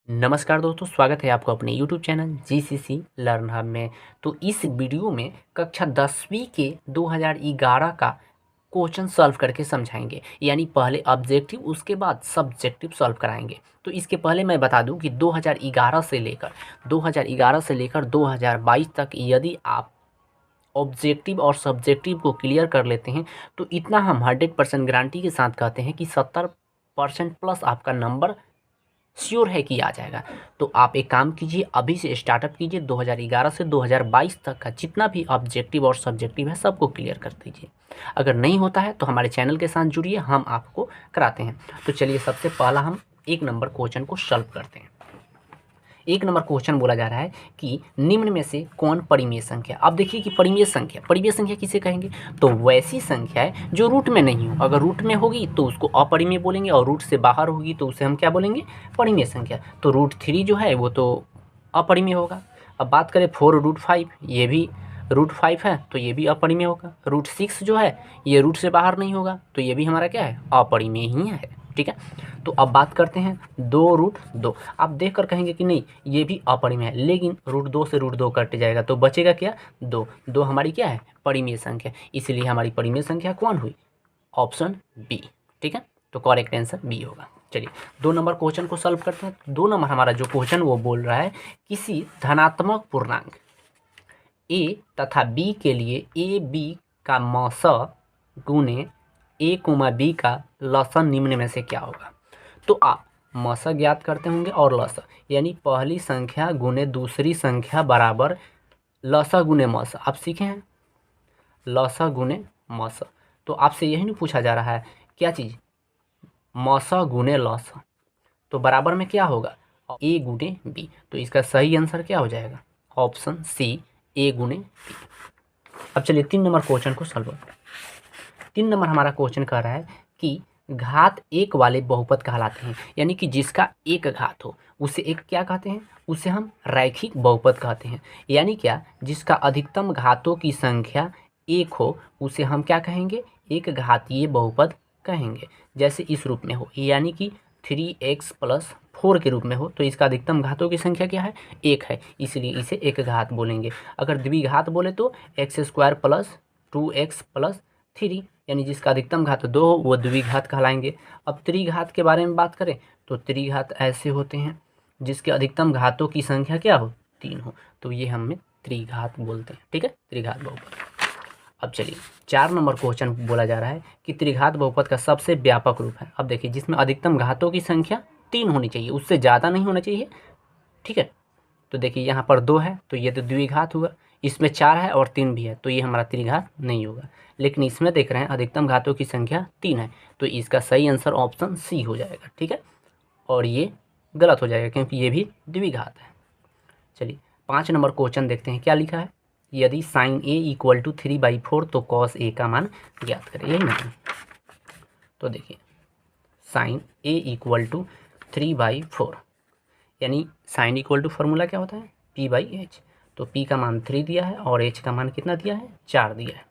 नमस्कार दोस्तों, स्वागत है आपको अपने YouTube channel GCC learn hub में। तो इस वीडियो में कक्षा 10वीं के 2011 का क्वेश्चन सॉल्व करके समझाएंगे। यानी पहले ऑब्जेक्टिव उसके बाद सब्जेक्टिव सॉल्व कराएंगे। तो इसके पहले मैं बता दूं कि 2011 से लेकर 2022 तक यदि आप ऑब्जेक्टिव और सब्जेक्टिव को क्लियर कर लेते हैं तो इतना हम 100% गारंटी के साथ कहते हैं कि 70% प्लस आपका नंबर श्योर है कि आ जाएगा। तो आप एक काम कीजिए, अभी से स्टार्टअप कीजिए, 2011 से 2022 तक का जितना भी ऑब्जेक्टिव और सब्जेक्टिव है सबको क्लियर कर दीजिए। अगर नहीं होता है तो हमारे चैनल के साथ जुड़िए, हम आपको कराते हैं। तो चलिए सबसे पहला हम 1 नंबर क्वेश्चन को सॉल्व करते हैं। 1 नंबर क्वेश्चन बोला जा रहा है कि निम्न में से कौन परिमेय संख्या। अब देखिए कि परिमेय संख्या किसे कहेंगे, तो वैसी संख्या है जो रूट में नहीं हो। अगर रूट में होगी तो उसको अपरिमेय बोलेंगे और रूट से बाहर होगी तो उसे हम क्या बोलेंगे, परिमेय संख्या। तो √3 जो है वो तो अपरिमेय होगा। अब बात करें 4√5, ये भी √5 है तो ये भी अपरिमेय होगा। √6 जो है ये रूट से बाहर नहीं होगा तो ये भी हमारा क्या है, अपरिमेय ही है। ठीक है, तो अब बात करते हैं 2√2। आप देख कर कहेंगे कि नहीं ये भी अपरिमेय है, लेकिन √2 से √2 कट जाएगा तो बचेगा क्या, 2। 2 हमारी क्या है, परिमेय संख्या, इसलिए हमारी परिमेय संख्या कौन हुई, ऑप्शन बी। ठीक है, तो करेक्ट आंसर बी होगा। चलिए 2 नंबर क्वेश्चन को सॉल्व करते हैं। 2 नंबर हमारा जो क्वेश्चन वो बोल रहा है किसी धनात्मक पूर्णांक ए तथा बी के लिए ए बी का मस गुने ए कोमा बी का लसन निम्न में से क्या होगा। तो आप मस ज्ञात करते होंगे और लस, यानी पहली संख्या गुने दूसरी संख्या बराबर लस गुने मस। आप सीखे हैं लस गुने मस, तो आपसे यही नहीं पूछा जा रहा है क्या चीज़, मस गुने लस, तो बराबर में क्या होगा, ए गुने बी। तो इसका सही आंसर क्या हो जाएगा, ऑप्शन सी, ए गुने बी। अब चलिए 3 नंबर क्वेश्चन को सॉल्व करते हैं। 3 नंबर हमारा क्वेश्चन कह रहा है कि घात 1 वाले बहुपद कहलाते हैं, यानी कि जिसका एक घात हो उसे एक क्या कहते हैं, उसे हम रैखिक बहुपद कहते हैं। यानी क्या, जिसका अधिकतम घातों की संख्या 1 हो उसे हम क्या कहेंगे, एक घातीय बहुपद कहेंगे। जैसे इस रूप में हो, यानी कि 3x+4 के रूप में हो तो इसका अधिकतम घातों की संख्या क्या है, 1 है, इसलिए इसे एक घात बोलेंगे। अगर द्विघात बोले तो x² + 2x + 3, यानी जिसका अधिकतम घात 2 हो वो द्विघात कहलाएंगे। अब त्रिघात के बारे में बात करें तो त्रिघात ऐसे होते हैं जिसके अधिकतम घातों की संख्या क्या हो, 3 हो, तो ये हमें त्रिघात बोलते हैं। ठीक है, त्रिघात बहुपद। अब चलिए 4 नंबर क्वेश्चन बोला जा रहा है कि त्रिघात बहुपद का सबसे व्यापक रूप है। अब देखिए जिसमें अधिकतम घातों की संख्या 3 होनी चाहिए, उससे ज़्यादा नहीं होना चाहिए। ठीक है, तो देखिए यहाँ पर 2 है तो ये तो द्विघात हुआ, इसमें 4 है और 3 भी है तो ये हमारा त्रिघात नहीं होगा। लेकिन इसमें देख रहे हैं अधिकतम घातों की संख्या 3 है तो इसका सही आंसर ऑप्शन सी हो जाएगा। ठीक है, और ये गलत हो जाएगा क्योंकि ये भी द्विघात है। चलिए 5 नंबर क्वेश्चन देखते हैं क्या लिखा है। यदि sin a = 3/4 तो cos a का मान ज्ञात करें, यही ना। तो देखिए sin a = 3/4, यानी sin = फॉर्मूला क्या होता है, p/h। तो p का मान 3 दिया है और h का मान कितना दिया है, 4 दिया है।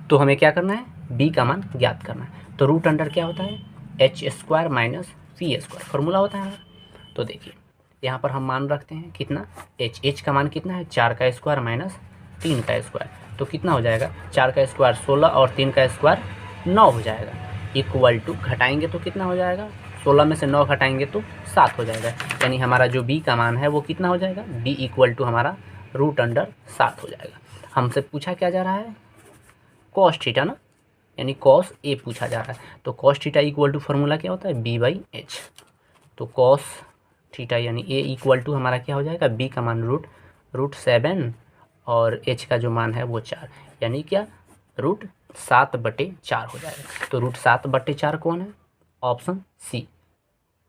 तो हमें क्या करना है, b का मान ज्ञात करना है। तो रूट अंडर क्या होता है, h² - p², फॉर्मूला होता है। तो देखिए यहाँ पर हम मान रखते हैं कितना, h का मान कितना है, 4 का स्क्वायर माइनस 3 का स्क्वायर, तो कितना हो जाएगा, 4 का स्क्वायर 16 और 3 का स्क्वायर 9 हो जाएगा। इक्वल टू घटाएंगे तो कितना हो जाएगा, 16 में से 9 घटाएंगे तो 7 हो जाएगा। यानी हमारा जो b का मान है वो कितना हो जाएगा, b = हमारा √7 हो जाएगा। हमसे पूछा क्या जा रहा है, कॉस थीटा ना, यानी कॉस a पूछा जा रहा है। तो कॉस थीटा = फॉर्मूला क्या होता है, b/h। तो कॉस थीटा यानी a = हमारा क्या हो जाएगा, b का मान √7 और h का जो मान है वो 4, यानी क्या √7/4 हो जाएगा। तो √7/4 कौन है, ऑप्शन सी,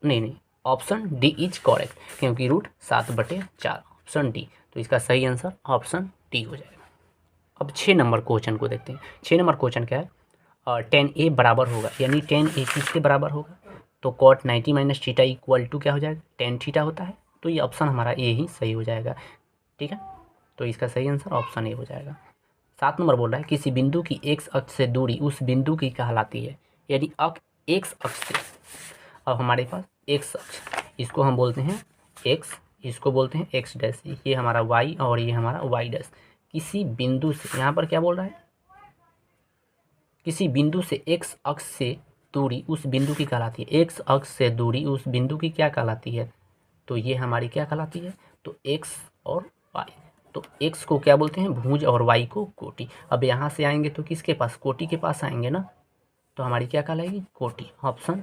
नहीं ऑप्शन डी इज करेक्ट, क्योंकि √7/4 ऑप्शन डी, तो इसका सही आंसर ऑप्शन डी हो जाएगा। अब 6 नंबर क्वेश्चन को देखते हैं। 6 नंबर क्वेश्चन क्या है, tan a बराबर होगा, यानी tan a किसके बराबर होगा, तो cot 90 - थीटा = क्या हो जाएगा, tan थीटा होता है। तो ये ऑप्शन हमारा ए ही सही हो जाएगा। ठीक है, तो इसका सही आंसर ऑप्शन ए हो जाएगा। 7 नंबर बोल रहा है किसी बिंदु की x अक्ष से दूरी उस बिंदु की कहलाती है, यानी एक्स अक्ष से, अब हमारे पास x अक्ष, इसको हम बोलते हैं x, इसको बोलते हैं x डैश, ये हमारा y और ये हमारा y डैश। किसी बिंदु से, यहाँ पर क्या बोल रहा है, किसी बिंदु से x अक्ष से दूरी उस बिंदु की कहलाती है, x अक्ष से दूरी उस बिंदु की क्या कहलाती है, तो ये हमारी क्या कहलाती है, तो x और y। तो x को क्या बोलते हैं, भुज, और y को कोटि। अब यहाँ से आएंगे तो किसके पास, कोटि के पास आएंगे ना, तो हमारी क्या कहलाएगी, कोटि। ऑप्शन,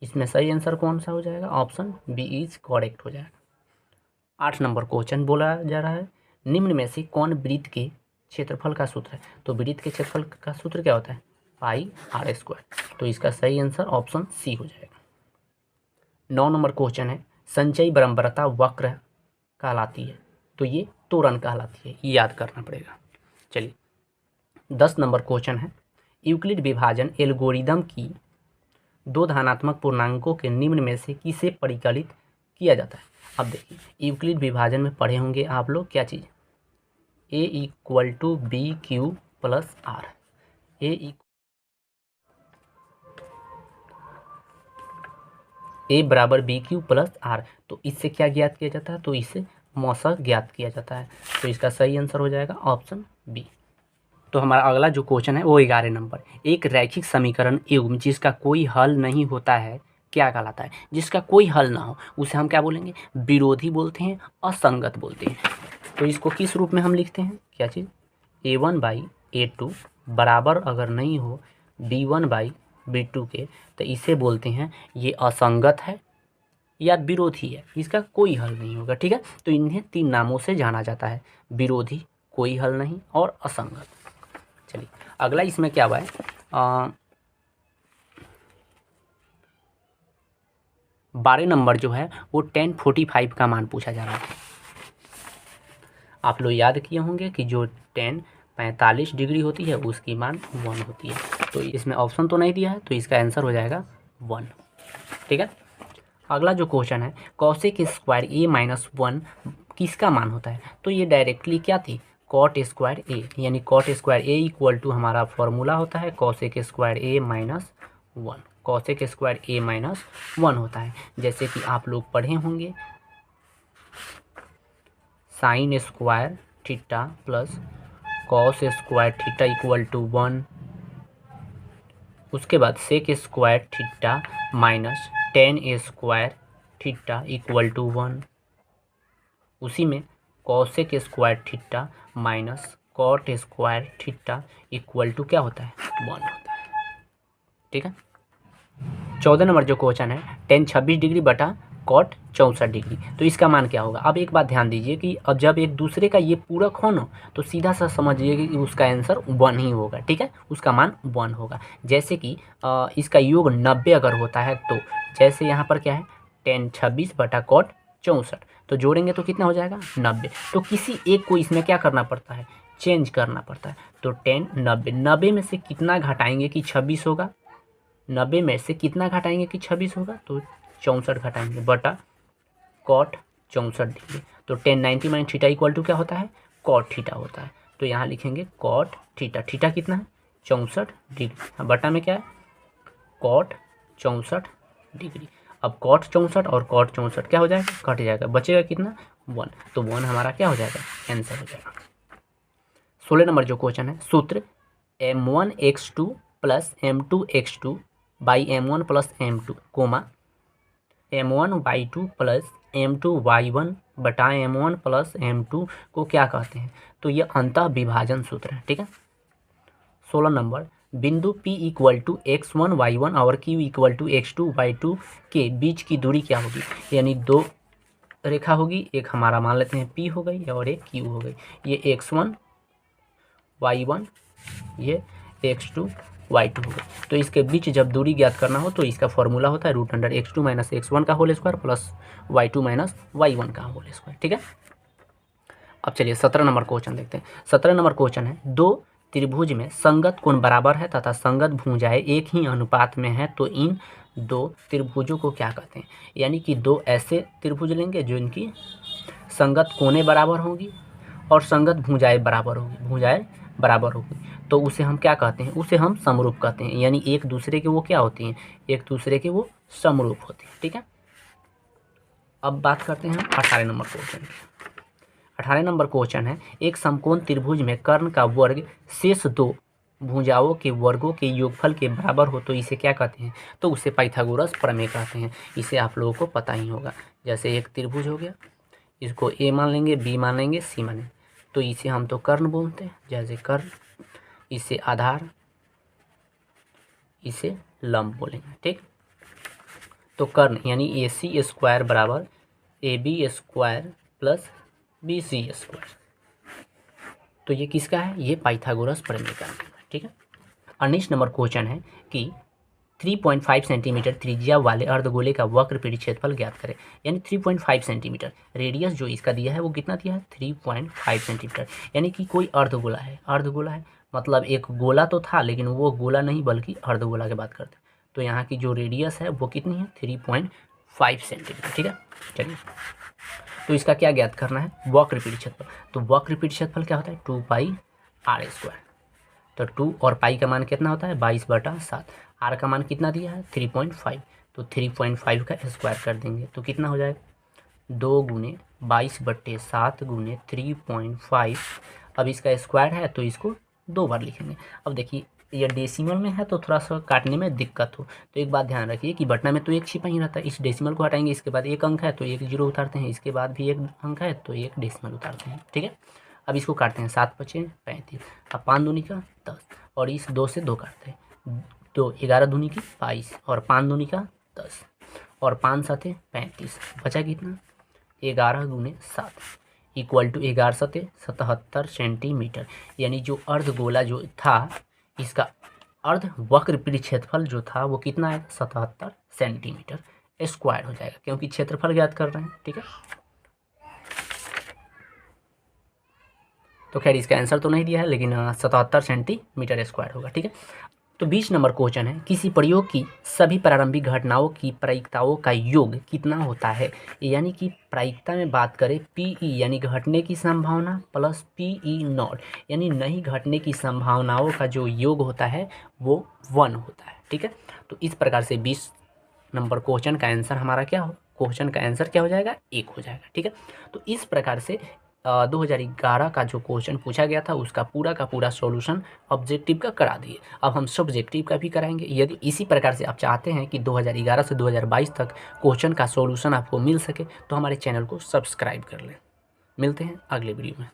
इसमें सही आंसर कौन सा हो जाएगा, ऑप्शन बी इज करेक्ट हो जाएगा। 8 नंबर क्वेश्चन बोला जा रहा है, निम्न में से कौन वृत्त के क्षेत्रफल का सूत्र है, तो वृत्त के क्षेत्रफल का सूत्र क्या होता है, पाई आर स्क्वायर। तो इसका सही आंसर ऑप्शन सी हो जाएगा। 9 नंबर क्वेश्चन है, संचयी बरम्बरता वक्र कहलाती है, तो ये त्वरण कहलाती है, ये याद करना पड़ेगा। चलिए 10 नंबर क्वेश्चन है, यूक्लिड विभाजन एल्गोरिदम की दो धनात्मक पूर्णांकों के निम्न में से किसे परिकलित किया जाता है। अब देखिए, यूक्लिड विभाजन में पढ़े होंगे आप लोग क्या चीज़, a equal to B Q plus R, A बराबर बी क्यू प्लस आर। तो इससे क्या ज्ञात किया जाता है, तो इससे मौसक ज्ञात किया जाता है। तो इसका सही आंसर हो जाएगा ऑप्शन बी। तो हमारा अगला जो क्वेश्चन है वो 11 नंबर, एक रैखिक समीकरण युग्म जिसका कोई हल नहीं होता है क्या कहलाता है, जिसका कोई हल ना हो उसे हम क्या बोलेंगे, विरोधी बोलते हैं, असंगत बोलते हैं। तो इसको किस रूप में हम लिखते हैं, क्या चीज़, a1/a2 बराबर अगर नहीं हो b1/b2 के, तो इसे बोलते हैं ये असंगत है या विरोधी है, इसका कोई हल नहीं होगा। ठीक है, तो इन्हें 3 नामों से जाना जाता है, विरोधी, कोई हल नहीं और असंगत। चलिए अगला इसमें क्या हुआ है, 12 नंबर जो है वो tan 45 का मान पूछा जा रहा है। आप लोग याद किए होंगे कि जो tan 45 डिग्री होती है उसकी मान 1 होती है। तो इसमें ऑप्शन तो नहीं दिया है, तो इसका आंसर हो जाएगा 1। ठीक है, अगला जो क्वेश्चन है, कॉसेक स्क्वायर a-1 किसका मान होता है, तो ये डायरेक्टली क्या थी, कॉट स्क्वायर ए, यानी cot square A equal to हमारा फॉर्मूला होता है cosec square a-1, cosec square a-1 होता है। जैसे कि आप लोग पढ़े होंगे sine square theta plus cos square theta equal to 1, उसके बाद sec square theta minus tan square theta equal to 1, उसी में cosec square theta minus cot square theta equal to क्या होता है, 1 होता है। ठीक है, 14 नंबर जो क्वेश्चन है, tan 26 डिग्री बटा कॉट 64 डिग्री, तो इसका मान क्या होगा। अब एक बात ध्यान दीजिए कि अब जब एक दूसरे का ये पूरक हो ना, तो सीधा सा समझिए कि उसका आंसर 1 ही होगा। ठीक है, उसका मान 1 होगा। जैसे कि इसका योग 90 अगर होता है, तो जैसे यहाँ पर क्या है tan 26 बटा कॉट 64, तो जोड़ेंगे तो कितना हो जाएगा 90। तो किसी एक को इसमें क्या करना पड़ता है, चेंज करना पड़ता है। तो tan 90 में से कितना घटाएंगे कि 26 होगा, 90 में से कितना घटाएंगे कि 26 होगा, तो 64 घटाएंगे बटा कॉट 64 डिग्री। तो tan 90 minus theta equal to क्या होता है, कॉट थीटा होता है। तो यहाँ लिखेंगे कॉट थीटा, थीटा कितना है 64 डिग्री, बटा में क्या है कॉट 64 डिग्री। अब कॉट 64 और कॉट 64 क्या हो जाएगा, कट जाएगा, बचेगा कितना 1, तो 1 हमारा क्या हो जाएगा, आंसर हो जाएगा। 16 नंबर जो क्वेश्चन है, सूत्र m1x2 plus m2x2 by m1 plus m2 comma m1y2 plus m2y1 बटा m1 प्लस m2 को क्या कहते हैं, तो ये अंतः विभाजन सूत्र है। ठीक है, 16 नंबर, बिंदु P इक्वल टू x1y1 और Q इक्वल टू x2y2 के बीच की दूरी क्या होगी, यानी दो रेखा होगी, एक हमारा मान लेते हैं P हो गई और एक Q हो गई। ये x1 y1, ये x2y2 हो गई। तो इसके बीच जब दूरी ज्ञात करना हो तो इसका फॉर्मूला होता है √x2 माइनस x1 का whole square plus y2 minus y1 का होल स्क्वायर। ठीक है, अब चलिए 17 नंबर क्वेश्चन देखते हैं। 17 नंबर क्वेश्चन है, दो त्रिभुज में संगत कोण बराबर है तथा संगत भुजाएं एक ही अनुपात में है, तो इन दो त्रिभुजों को क्या कहते हैं। यानी कि दो ऐसे त्रिभुज लेंगे जो इनकी संगत कोणें बराबर होंगी और संगत भुजाएं बराबर होगी, तो उसे हम क्या कहते हैं, उसे हम समरूप कहते हैं। यानी एक दूसरे के वो क्या होती हैं, एक दूसरे के वो समरूप होते हैं। ठीक है, अब बात करते हैं 18 नंबर क्वेश्चन की। 18 नंबर क्वेश्चन है, एक समकोण त्रिभुज में कर्ण का वर्ग शेष दो भुजाओं के वर्गों के योगफल के बराबर हो तो इसे क्या कहते हैं? तो उसे पाइथागोरस प्रमेय कहते हैं। इसे आप लोगों को पता ही होगा। जैसे एक त्रिभुज हो गया, इसको ए मान लेंगे, बी मान लेंगे, सी मान लेंगे, तो इसे हम तो कर्ण बोलते हैं। जैसे कर्ण, इसे आधार, इसे लंब बोलेंगे। ठीक, तो कर्ण यानी ए सी स्क्वायर बराबर A B square plus B C square, तो ये किसका है? ये पाइथागोरस प्रमेय का है। ठीक है। 19 नंबर क्वेश्चन है कि 3.5 सेंटीमीटर त्रिज्या वाले अर्धगोले का वक्र परिक्षेत्रफल ज्ञात करें। यानी 3.5 सेंटीमीटर रेडियस जो इसका दिया है वो कितना दिया है? 3.5 सेंटीमीटर। यानी कि कोई अर्धगोला है, अर्धगोला है मतलब एक गोला तो था लेकिन वो गोला नहीं बल्कि अर्धगोला की बात करते हैं। तो यहाँ की जो रेडियस है वो कितनी है? 3.5 सेंटीमीटर। ठीक है, चलिए, तो इसका क्या ज्ञात करना है? वक्र परिक्षेत्रफल। तो वक्र परिक्षेत्रफल क्या होता है? 2πr²। तो 2 और पाई का मान कितना होता है? 22/7। आर का मान कितना दिया है? 3.5। तो 3.5 का स्क्वायर कर देंगे तो कितना हो जाएगा? 2 × 22/7 × 3.5। अब इसका स्क्वायर है तो इसको 2 बार लिखेंगे। अब देखिए ये डेसिमल में है तो थोड़ा सा काटने में दिक्कत हो, तो एक बात ध्यान रखिए कि बटना में तो एक छिपा ही रहता है। इस डेसिमल को हटाएंगे, इसके बाद एक अंक है तो एक जीरो उतारते हैं, इसके बाद भी एक अंक है तो एक डेसिमल उतारते हैं। ठीक है, अब इसको काटते हैं। 7 × 5 = 35। अब 5 दूनी का 10 और इस 2 से 2 काटते हैं तो 11 दूनी की 22 और 5 दूनी का 10 और 5 7 35। बचा कितना? 11 × 7 = 11 7 77 सेंटीमीटर। यानी जो अर्धगोला जो था इसका अर्ध वक्र परिक्षेत्रफल जो था वो कितना आएगा? 77 सेंटीमीटर स्क्वायर हो जाएगा, क्योंकि क्षेत्रफल ज्ञात कर रहे हैं। ठीक है, तो खैर इसका आंसर तो नहीं दिया है लेकिन 77 सेंटीमीटर स्क्वायर होगा। ठीक है, तो 20 नंबर क्वेश्चन है, किसी प्रयोग की सभी प्रारंभिक घटनाओं की प्रायिकताओं का योग कितना होता है? यानी कि प्रायिकता में बात करें पीई यानी घटने की संभावना प्लस पीई नॉट यानी नहीं घटने की संभावनाओं का जो योग होता है वो 1 होता है। ठीक है, तो इस प्रकार से 20 नंबर क्वेश्चन का आंसर हमारा क्या हो? क्वेश्चन का आंसर क्या हो जाएगा? 1 हो जाएगा। ठीक है, तो इस प्रकार से 2011 का जो क्वेश्चन पूछा गया था उसका पूरा का पूरा सॉल्यूशन ऑब्जेक्टिव का करा दिए। अब हम सब्जेक्टिव का भी कराएंगे। यदि इसी प्रकार से आप चाहते हैं कि 2011 से 2022 तक क्वेश्चन का सॉल्यूशन आपको मिल सके तो हमारे चैनल को सब्सक्राइब कर लें। मिलते हैं अगले वीडियो में।